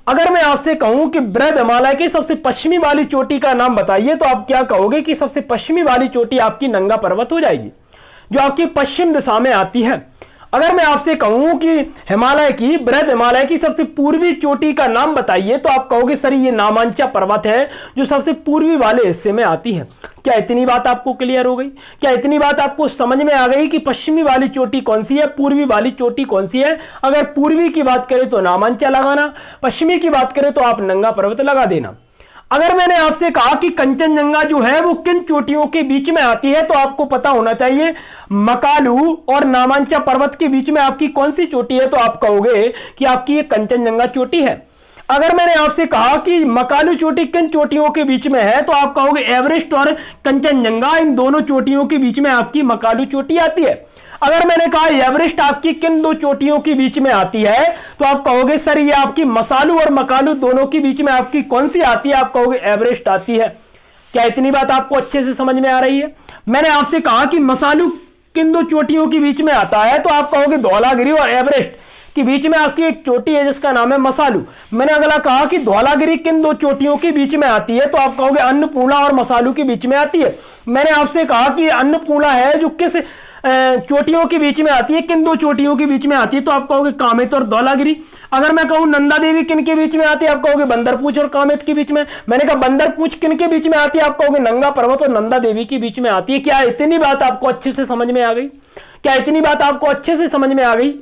अगर मैं आपसे कहूं कि बृहद हिमालय की सबसे पश्चिमी वाली चोटी का नाम बताइए, तो आप क्या कहोगे कि सबसे पश्चिमी वाली चोटी आपकी नंगा पर्वत हो जाएगी, जो आपकी पश्चिम दिशा में आती है। अगर मैं आपसे कहूं कि बृहद हिमालय की सबसे पूर्वी चोटी का नाम बताइए, तो आप कहोगे सर ये नामांचा पर्वत है जो सबसे पूर्वी वाले हिस्से में आती है। क्या इतनी बात आपको क्लियर हो गई? क्या इतनी बात आपको समझ में आ गई कि पश्चिमी वाली चोटी कौन सी है, पूर्वी वाली चोटी कौन सी है? अगर पूर्वी की बात करें तो नामांचा लगाना, पश्चिमी की बात करें तो आप नंगा पर्वत लगा देना। अगर मैंने आपसे कहा कि कंचनजंगा जो है वो किन चोटियों के बीच में आती है, तो आपको पता होना चाहिए मकालू और नामांचा पर्वत के बीच में आपकी कौन सी चोटी है, तो आप कहोगे कि आपकी ये कंचनजंगा चोटी है। अगर मैंने आपसे कहा कि मकालू चोटी किन चोटियों के बीच में है, तो आप कहोगे एवरेस्ट और कंचनजंगा, इन दोनों चोटियों के बीच में आपकी मकालू चोटी आती है। अगर मैंने कहा एवरेस्ट आपकी किन दो चोटियों के बीच में आती है, तो आप कहोगे सर ये आपकी मसालू और मकालू दोनों के बीच में आपकी कौन सी आती है, आप कहोगे एवरेस्ट आती है। क्या इतनी बात आपको अच्छे से समझ में आ रही है? मैंने आपसे कहा कि मसालू किन दो चोटियों के बीच में आता है, तो आप कहोगे धौलागिरी और एवरेस्ट के बीच में आपकी एक चोटी है जिसका नाम है मसालू। मैंने अगला कहा कि धौलागिरी किन दो चोटियों के बीच में आती है, तो आप कहोगे अन्नपूर्णा और मसालू के बीच में आती है। मैंने आपसे कहा कि अन्नपूर्णा है जो किस चोटियों के बीच में आती है, किन दो चोटियों के बीच में आती है? तो आप कहोगे कामेत और धौलागिरी। अगर मैं कहूं नंदा देवी किन के बीच में आती है? आप कहोगे बंदरपूछ और कामेत के बीच में। मैंने कहा बंदरपूछ किन के बीच में आती है? आप कहोगे नंगा पर्वत और नंदा देवी के बीच में आती है। क्या इतनी बात आपको अच्छे से समझ में आ गई? क्या इतनी बात आपको अच्छे से समझ में आ गई?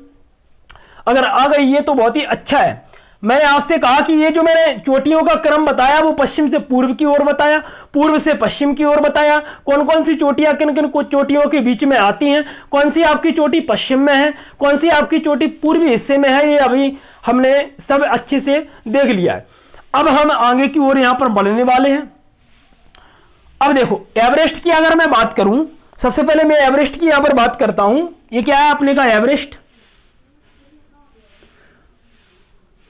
अगर आ गई ये तो बहुत ही अच्छा है। मैंने आपसे कहा कि ये जो मैंने चोटियों का क्रम बताया वो पश्चिम से पूर्व की ओर बताया, पूर्व से पश्चिम की ओर बताया। कौन कौन सी चोटियां किन किन चोटियों के बीच में आती हैं, कौन सी आपकी चोटी पश्चिम में है, कौन सी आपकी चोटी पूर्वी हिस्से में है, ये अभी हमने सब अच्छे से देख लिया है। अब हम आगे की ओर यहां पर बढ़ने वाले हैं। अब देखो एवरेस्ट की अगर मैं बात करूं, सबसे पहले मैं एवरेस्ट की यहां पर बात करता हूं। ये क्या है अपने का एवरेस्ट।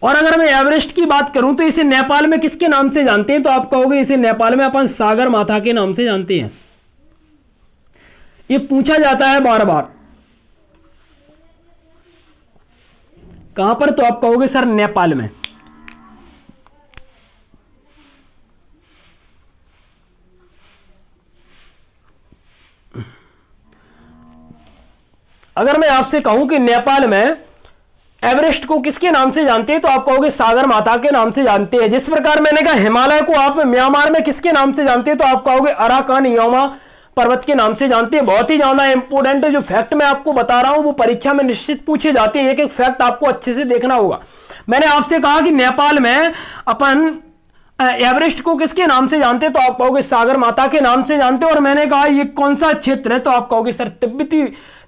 और अगर मैं एवरेस्ट की बात करूं तो इसे नेपाल में किसके नाम से जानते हैं? तो आप कहोगे इसे नेपाल में अपन सागर माथा के नाम से जानते हैं। ये पूछा जाता है बार बार, कहां पर? तो आप कहोगे सर नेपाल में। अगर मैं आपसे कहूं कि नेपाल में एवरेस्ट को किसके नाम से जानते हैं? तो आप कहोगे सागर माता के नाम से जानते हैं। जिस प्रकार मैंने कहा हिमालय को आप म्यांमार में किसके नाम से जानते हैं? तो आप कहोगे अराकान योमा पर्वत के नाम से जानते हैं। बहुत ही ज्यादा इंपॉर्टेंट जो फैक्ट मैं आपको बता रहा हूं वो परीक्षा में निश्चित पूछे जाते हैं। एक एक फैक्ट आपको अच्छे से देखना होगा। मैंने आपसे कहा कि नेपाल में अपन एवरेस्ट को किसके नाम से जानते हैं? तो आप कहोगे सागर माता के नाम से जानते हैं। और मैंने कहा ये कौन सा क्षेत्र है? तो आप कहोगे सर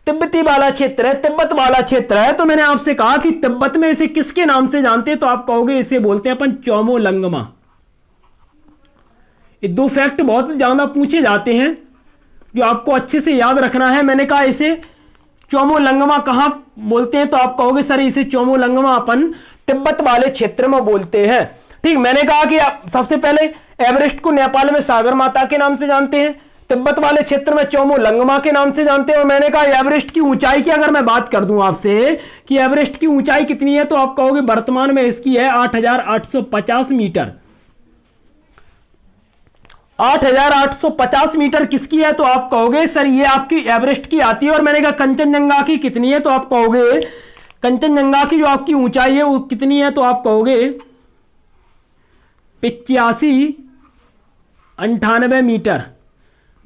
तिब्बती वाला क्षेत्र है, तिब्बत वाला क्षेत्र है। तो मैंने आपसे कहा कि तिब्बत में इसे किसके नाम से जानते हैं? तो आप कहोगे इसे बोलते हैं अपन चोमोलंगमा। ये दो फैक्ट बहुत ज्यादा पूछे जाते हैं जो आपको अच्छे से याद रखना है। मैंने कहा इसे चोमोलंगमा कहां बोलते हैं? तो आप कहोगे सर इसे चोमोलंगमा अपन तिब्बत वाले क्षेत्र में बोलते हैं। ठीक, मैंने कहा कि आप सबसे पहले एवरेस्ट को नेपाल में सागर माता के नाम से जानते हैं, तिब्बत वाले क्षेत्र में चोमोलंगमा के नाम से जानते हैं। और मैंने कहा एवरेस्ट की ऊंचाई की अगर मैं बात कर दूं आपसे कि एवरेस्ट की ऊंचाई कितनी है? तो आप कहोगे वर्तमान में इसकी है 8,850 मीटर। 8,850 मीटर किसकी है? तो आप कहोगे सर ये आपकी एवरेस्ट की आती है। और मैंने कहा कंचनजंगा की कितनी है? तो आप कहोगे कंचनजंगा की जो आपकी ऊंचाई है वो कितनी है? तो आप कहोगे 85-98 मीटर।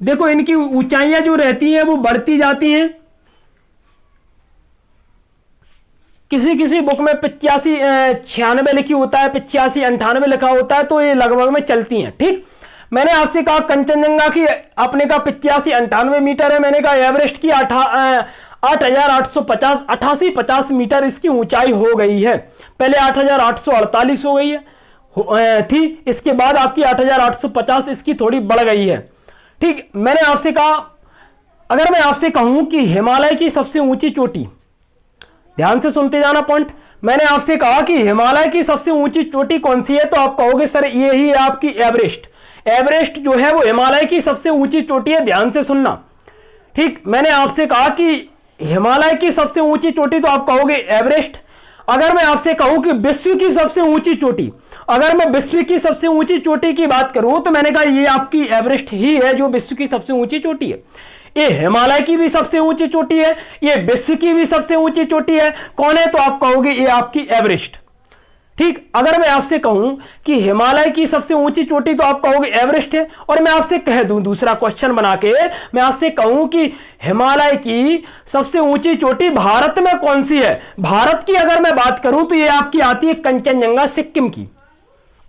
देखो इनकी ऊंचाइयां जो रहती हैं वो बढ़ती जाती हैं। किसी किसी बुक में 85-96 लिखी होता है, 85-98 लिखा होता है, तो ये लगभग में चलती हैं। ठीक, मैंने आपसे कहा कंचनजंगा की अपने का 85-98 मीटर है। मैंने कहा एवरेस्ट की 8,850 88-50 मीटर इसकी ऊंचाई हो गई है। पहले 8,848 हो गई है थी, इसके बाद आपकी 8,850 इसकी थोड़ी बढ़ गई है। ठीक, मैंने आपसे कहा अगर मैं आपसे कहूं कि हिमालय की सबसे ऊंची चोटी, ध्यान से सुनते जाना पॉइंट, मैंने आपसे कहा कि हिमालय की सबसे ऊंची चोटी कौन सी है? तो आप कहोगे सर ये ही है आपकी एवरेस्ट। एवरेस्ट जो है वो हिमालय की सबसे ऊंची चोटी है, ध्यान से सुनना। ठीक, मैंने आपसे कहा कि हिमालय की सबसे ऊंची चोटी, तो आप कहोगे एवरेस्ट। अगर मैं आपसे कहूं कि विश्व की सबसे ऊंची चोटी, अगर मैं विश्व की सबसे ऊंची चोटी की बात करूं तो मैंने कहा ये आपकी एवरेस्ट ही है जो विश्व की सबसे ऊंची चोटी है। ये हिमालय की भी सबसे ऊंची चोटी है, ये विश्व की भी सबसे ऊंची चोटी है। कौन है? तो आप कहोगे ये आपकी एवरेस्ट। ठीक, अगर मैं आपसे कहूं कि हिमालय की सबसे ऊंची चोटी, तो आप कहोगे एवरेस्ट है। और मैं आपसे कह दूं दूसरा क्वेश्चन बना के, मैं आपसे कहूं कि हिमालय की सबसे ऊंची चोटी भारत में कौन सी है? भारत की अगर मैं बात करूं तो ये आपकी आती है कंचनजंगा, सिक्किम की।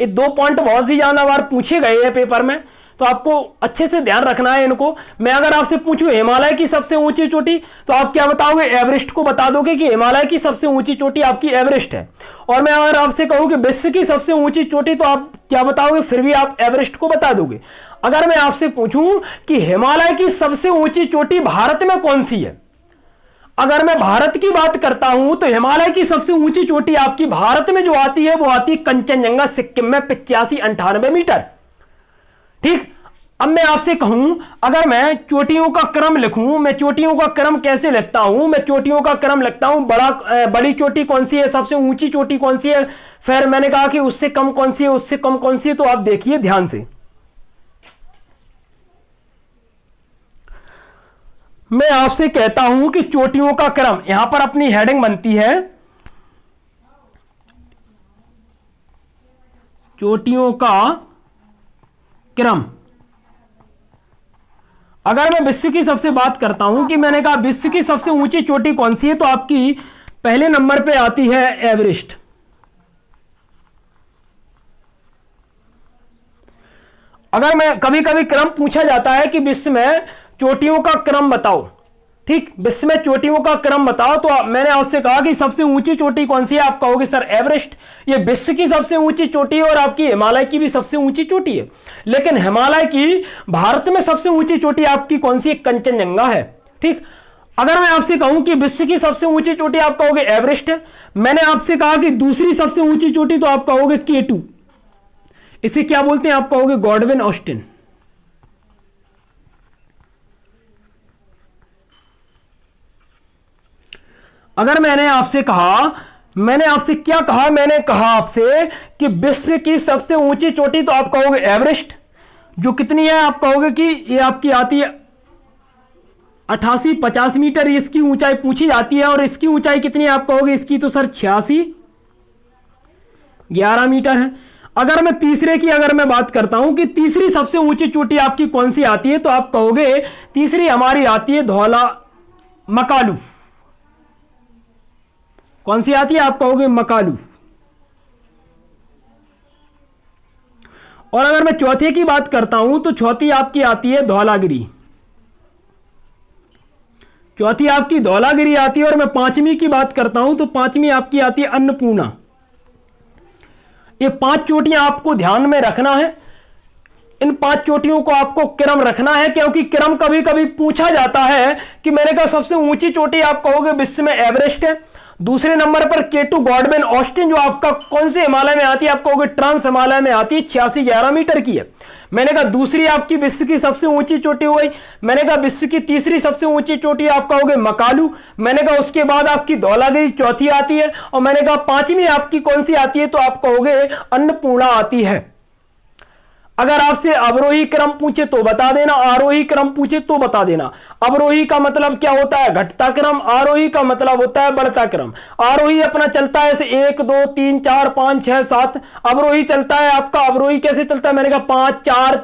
ये दो पॉइंट बहुत ही ज्यादा बार पूछे गए हैं पेपर में, तो आपको अच्छे से ध्यान रखना है इनको। मैं अगर आपसे पूछूं हिमालय की सबसे ऊंची चोटी, तो आप क्या बताओगे? एवरेस्ट को बता दोगे कि हिमालय की सबसे ऊंची चोटी आपकी एवरेस्ट है। और मैं अगर आपसे कहूं कि विश्व की सबसे ऊंची चोटी, तो आप क्या बताओगे? फिर भी आप एवरेस्ट को बता दोगे। अगर मैं आपसे पूछूं कि हिमालय की सबसे ऊंची चोटी भारत में कौन सी है, अगर मैं भारत की बात करता हूं तो हिमालय की सबसे ऊंची चोटी आपकी भारत में जो आती है वो आती है कंचनजंगा, सिक्किम में 85-98 मीटर। ठीक, अब मैं आपसे कहूं अगर मैं चोटियों का क्रम लिखूं, मैं चोटियों का क्रम कैसे लिखता हूं? मैं चोटियों का क्रम लिखता हूं, बड़ी चोटी कौन सी है, सबसे ऊंची चोटी कौन सी है, फिर मैंने कहा कि उससे कम कौन सी है, उससे कम कौन सी है। तो आप देखिए ध्यान से, मैं आपसे कहता हूं कि चोटियों का क्रम, यहां पर अपनी हेडिंग बनती है चोटियों का क्रम। अगर मैं विश्व की सबसे बात करता हूं कि मैंने कहा विश्व की सबसे ऊंची चोटी कौन सी है, तो आपकी पहले नंबर पे आती है एवरेस्ट। अगर मैं कभी कभी क्रम पूछा जाता है कि विश्व में चोटियों का क्रम बताओ, ठीक, विश्व में चोटियों का क्रम बताओ, तो मैंने आपसे कहा कि सबसे ऊंची चोटी कौन सी है, आप कहोगे सर एवरेस्ट। ये विश्व की सबसे ऊंची चोटी है और आपकी हिमालय की भी सबसे ऊंची चोटी है। लेकिन हिमालय की भारत में सबसे ऊंची चोटी आपकी कौन सी है, कंचनजंगा है। ठीक, अगर मैं आपसे कहूं कि विश्व की सबसे ऊंची चोटी, आप कहोगे एवरेस्ट है। मैंने आपसे कहा कि दूसरी सबसे ऊंची चोटी, तो आप कहोगे K2, इसे क्या बोलते हैं, आप कहोगे गॉडविन ऑस्टिन। अगर मैंने आपसे क्या कहा, मैंने कहा आपसे कि विश्व की सबसे ऊंची चोटी, तो आप कहोगे एवरेस्ट, जो कितनी है, आप कहोगे कि ये आपकी आती है 88-50 मीटर, इसकी ऊंचाई पूछी जाती है। और इसकी ऊंचाई कितनी है, आप कहोगे इसकी तो सर 86-11 मीटर है। अगर मैं तीसरे की बात करता हूं कि तीसरी सबसे ऊंची चोटी आपकी कौन सी आती है, तो आप कहोगे तीसरी हमारी आती है धौला मकालू। कौन सी आती है, आप कहोगे मकालू। और अगर मैं चौथे की बात करता हूं तो चौथी आपकी आती है धौलागिरी। चौथी आपकी धौलागिरी आती है। और मैं पांचवी की बात करता हूं तो पांचवी आपकी आती है अन्नपूर्णा। ये 5 चोटियां आपको ध्यान में रखना है। इन 5 चोटियों को आपको क्रम रखना है, क्योंकि क्रम कभी कभी पूछा जाता है कि मैंने कहा सबसे ऊंची चोटी आप कहोगे विश्व में एवरेस्ट है। दूसरे नंबर पर K2 गॉडविन ऑस्टिन, जो आपका कौन से हिमालय में आती है, आप कहोगे ट्रांस हिमालय में आती है, 86-11 मीटर की है। मैंने कहा दूसरी आपकी विश्व की सबसे ऊंची चोटी हो गई। मैंने कहा विश्व की तीसरी सबसे ऊंची चोटी आप कहोगे मकालू। मैंने कहा उसके बाद आपकी धौलागिरी चौथी आती है। और मैंने कहा पांचवी आपकी कौन सी आती है, तो आप कहोगे अन्नपूर्णा आती है। अगर आपसे अवरोही क्रम पूछे तो बता देना, आरोही क्रम पूछे तो बता देना। अवरोही का मतलब क्या होता है, घटता क्रम। आरोही का मतलब होता है बढ़ता क्रम। आरोही अपना चलता है ऐसे 1 2 3 4 5 6 7। अवरोही चलता है आपका, अवरोही कैसे चलता है, मैंने कहा 5 4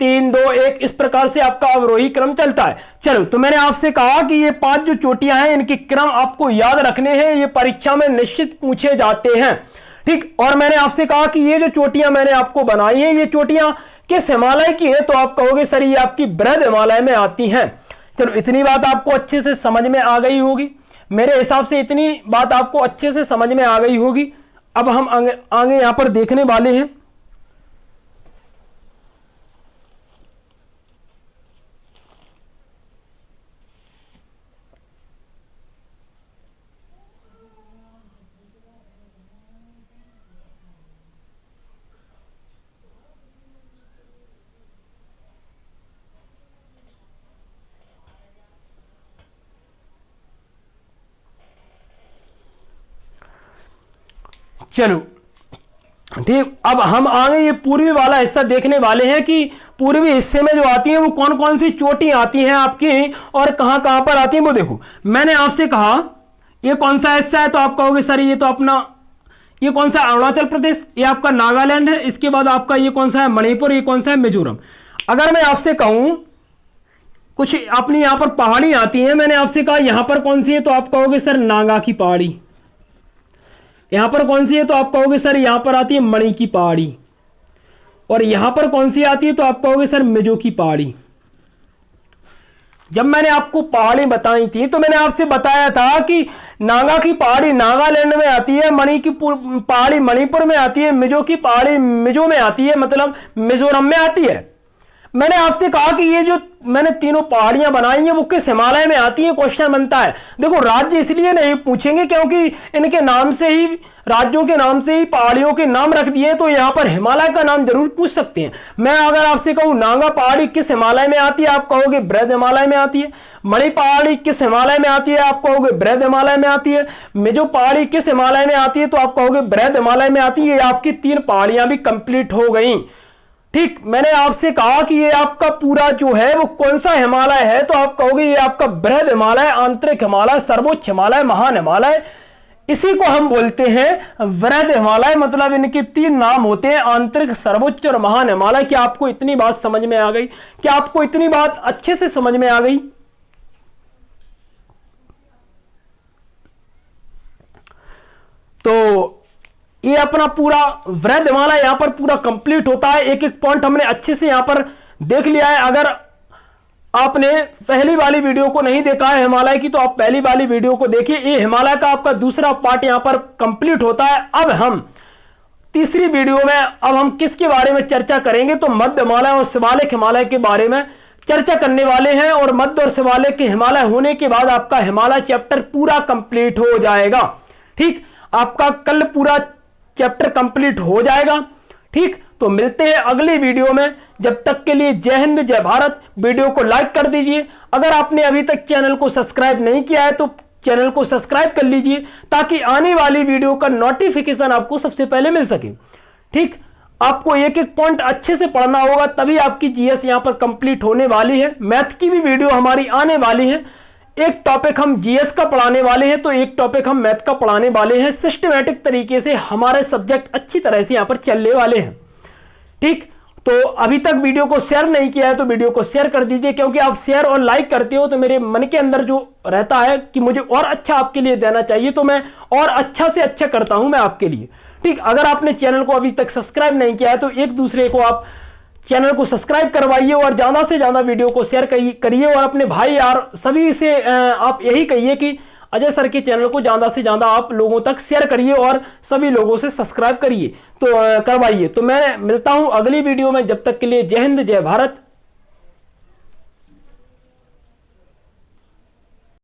3 2 1, इस प्रकार से आपका अवरोही क्रम चलता है। चलो, तो मैंने आपसे कहा कि ये 5 जो चोटियां हैं इनके क्रम आपको याद रखने हैं, ये परीक्षा में निश्चित पूछे जाते हैं। ठीक, और मैंने आपसे कहा कि ये जो चोटियां मैंने आपको बनाई हैं, ये चोटियां किस हिमालय की है, तो आप कहोगे सर ये आपकी बृहद हिमालय में आती हैं। चलो, इतनी बात आपको अच्छे से समझ में आ गई होगी। मेरे हिसाब से इतनी बात आपको अच्छे से समझ में आ गई होगी। अब हम आगे यहां पर देखने वाले हैं चलो ठीक, अब हम आगे ये पूर्वी वाला हिस्सा देखने वाले हैं कि पूर्वी हिस्से में जो आती हैं वो कौन कौन सी चोटी आती हैं आपकी और कहां कहां पर आती हैं, वो देखो। मैंने आपसे कहा ये कौन सा हिस्सा है, तो आप कहोगे सर ये तो अपना, ये कौन सा, अरुणाचल प्रदेश, ये आपका नागालैंड है। इसके बाद आपका ये कौन सा है, मणिपुर, ये कौन सा है, मिजोरम। अगर मैं आपसे कहूं कुछ अपनी यहां पर पहाड़ी आती हैं, मैंने आपसे कहा यहां पर कौन सी है, तो आप कहोगे सर नागा की पहाड़ी। यहां पर कौन सी है, तो आप कहोगे सर यहां पर आती है मणि की पहाड़ी। और यहां पर कौन सी आती है, तो आप कहोगे सर मिजो की पहाड़ी। जब मैंने आपको पहाड़ी बताई थी तो मैंने आपसे बताया था कि नागा की पहाड़ी नागालैंड में आती है, मणि की पहाड़ी मणिपुर में आती है, मिजो की पहाड़ी मिजो में आती है, मतलब मिजोरम में आती है। मैंने आपसे कहा कि ये जो मैंने तीनों पहाड़ियां बनाई हैं वो किस हिमालय में आती हैं, क्वेश्चन बनता है। देखो, राज्य इसलिए नहीं पूछेंगे क्योंकि इनके नाम से ही, राज्यों के नाम से ही पहाड़ियों के नाम रख दिए, तो यहां पर हिमालय का नाम जरूर पूछ सकते हैं। मैं अगर आपसे कहूं नागा पहाड़ी किस हिमालय में आती है, आप कहोगे बृहद हिमालय में आती है। मणि पहाड़ी किस हिमालय में आती है, आप कहोगे बृहद हिमालय में आती है। मिजो पहाड़ी किस हिमालय में आती है, तो आप कहोगे बृहद हिमालय में आती है। आपकी 3 पहाड़ियां भी कंप्लीट हो गई। ठीक, मैंने आपसे कहा कि ये आपका पूरा जो है वो कौन सा हिमालय है, तो आप कहोगे ये आपका बृहद हिमालय, आंतरिक हिमालय, सर्वोच्च हिमालय, महान हिमालय। इसी को हम बोलते हैं वृहद हिमालय। मतलब इनके 3 नाम होते हैं, आंतरिक, सर्वोच्च और महान हिमालय। क्या आपको इतनी बात समझ में आ गई? क्या आपको इतनी बात अच्छे से समझ में आ गई? तो ये अपना पूरा वृहद हिमालय यहां पर पूरा कंप्लीट होता है। एक एक पॉइंट हमने अच्छे से यहां पर देख लिया है। अगर आपने पहली वाली वीडियो को नहीं देखा है हिमालय की, तो आप पहली वाली वीडियो को देखिए। ये हिमालय का आपका दूसरा पार्ट यहां पर कंप्लीट होता है। अब हम तीसरी वीडियो में अब हम किसके बारे में चर्चा करेंगे, तो मध्य हिमालय और शिवालिक हिमालय के बारे में चर्चा करने वाले हैं। और मध्य और शिवालिक के हिमालय होने के बाद आपका हिमालय चैप्टर पूरा कंप्लीट हो जाएगा। ठीक, आपका कल पूरा चैप्टर कंप्लीट हो जाएगा। ठीक, तो मिलते हैं अगली वीडियो में। जब तक के लिए जय हिंद, जय भारत। वीडियो को लाइक कर दीजिए। अगर आपने अभी तक चैनल को सब्सक्राइब नहीं किया है तो चैनल को सब्सक्राइब कर लीजिए, ताकि आने वाली वीडियो का नोटिफिकेशन आपको सबसे पहले मिल सके। ठीक, आपको एक एक पॉइंट अच्छे से पढ़ना होगा, तभी आपकी जीएस यहां पर कंप्लीट होने वाली है। मैथ की भी वीडियो हमारी आने वाली है। एक टॉपिक हम जीएस का पढ़ाने वाले हैं, तो एक टॉपिक हम मैथ का पढ़ाने वाले हैं। सिस्टमैटिक तरीके से हमारे सब्जेक्ट अच्छी तरह से यहां पर चलने वाले हैं। ठीक, तो अभी तक वीडियो को शेयर नहीं किया है तो वीडियो को शेयर कर दीजिए, क्योंकि आप शेयर और लाइक करते हो तो मेरे मन के अंदर जो रहता है कि मुझे और अच्छा आपके लिए देना चाहिए, तो मैं और अच्छा से अच्छा करता हूं मैं आपके लिए। ठीक, अगर आपने चैनल को अभी तक सब्सक्राइब नहीं किया है तो एक दूसरे को आप चैनल को सब्सक्राइब करवाइए और ज़्यादा से ज़्यादा वीडियो को शेयर करिए। और अपने भाई यार सभी से आप यही कहिए कि अजय सर के चैनल को ज़्यादा से ज़्यादा आप लोगों तक शेयर करिए और सभी लोगों से सब्सक्राइब करिए, तो करवाइए। तो मैं मिलता हूँ अगली वीडियो में। जब तक के लिए जय हिंद, जय भारत।